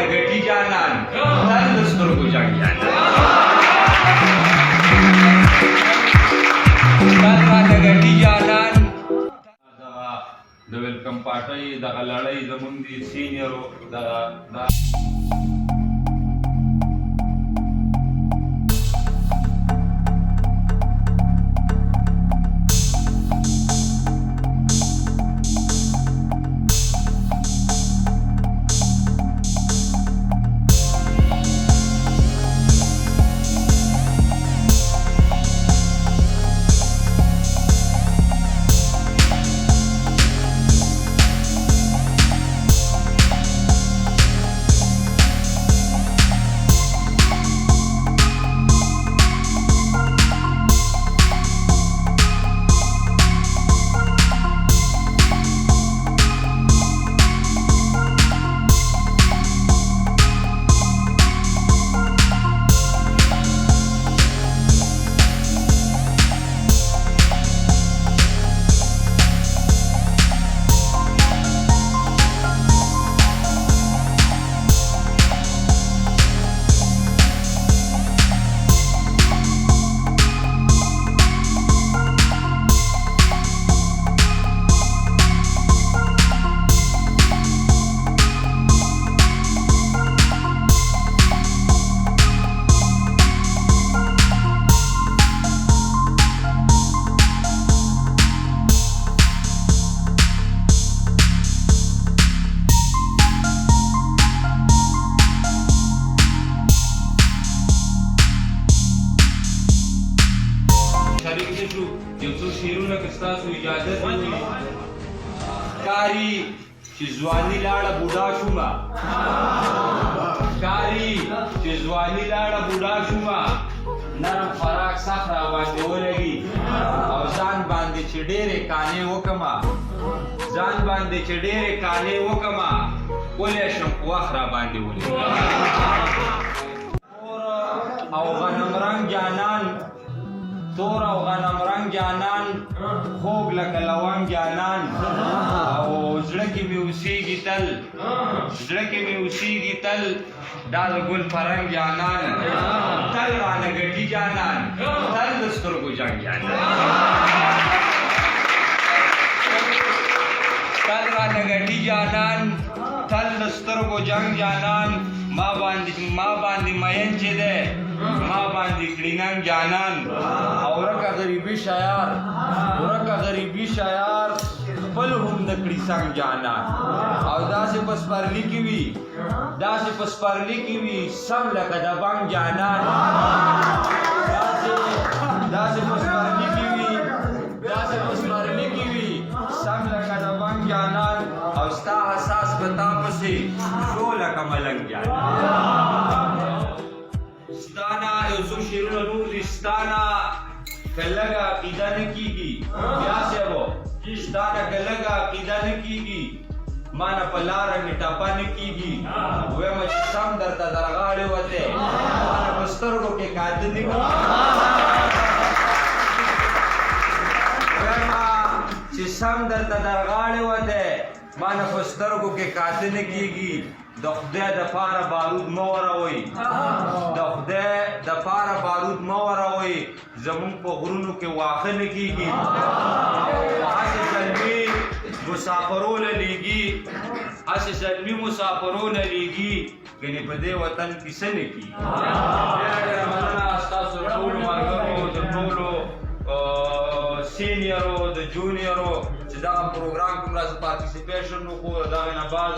رانه ګټي جانان تل د سترګو جنګ جانان تل رانه ګټي جانان د ویلکم پارټي دغه لړۍ زمونږ د سینیرو دغه یو څو شعرونه که ستاسو اجازه وي ښکاري چې ځواني لاړه بوډا شومه ښکاري چې ځواني لاړه بوډا شومه نرم خوراک سخت راباندې ولګي او ځان باندې چې ډېرې کانې وکړمه ځان باندې چې ډېرې کانې وکړمه ولی شم په وخت راباندې ولګي او غنم رنګ جانان تور او غنم رنگ جانان خوږ لکه لونګ جانان او زړه کې مې اوسېږي تل زړه کې مې اوسېږي تل دا د ګل فرنګ جانان تل رانه ګټي جانان تل د سترګو جنګ جانان تل رانه ګټي جانان تل د سترګو جنګ جانان ما باندې مین چې دی ما باندې کړینګ جانان او ورکه غریبي شیار خپل هم د کړي څنګ جانان او داسې په سپرلي کې وي سم لکه د بنګ جانان داسې په سپرلي کې وي سم لکه د بنګ جانان او ستا حساس په تا پسې شو لکه ملنګ جانان ستانا یو څو شعرونه نور دي ستانا که لږه عقیده نه کېږي بیا صاحبو ستانا که لږه عقیده نه کېږي ما نه په لاره مې ټپه نه کېږي ویمه چې سم درته درغاړې وتې ما نه په سترګو کې کاته نه کېږي ویمه چې سم درته درغاړې وتې ما نه په سترګو کې کاته نه کېږي د خدای د پاره بارود مه وروئ زمونږ په غرونو کې واښه نه کېږي هسې زلمي مسافرونه لیږي ګنې په دې وطن کې څه نه کېږي ډېره مننه ستاسو ټولو ملګرو د ټولو سینیرو د جونیرو چې دغه پروګرام کې مرسته پارټیسپیشن وکړو د هغې نه بعد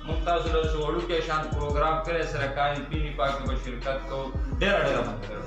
موږ تاسو له څه وړوکی شان پروګرام کړی سره کانې پینې پاکې به شرکت کوو ډېره مننه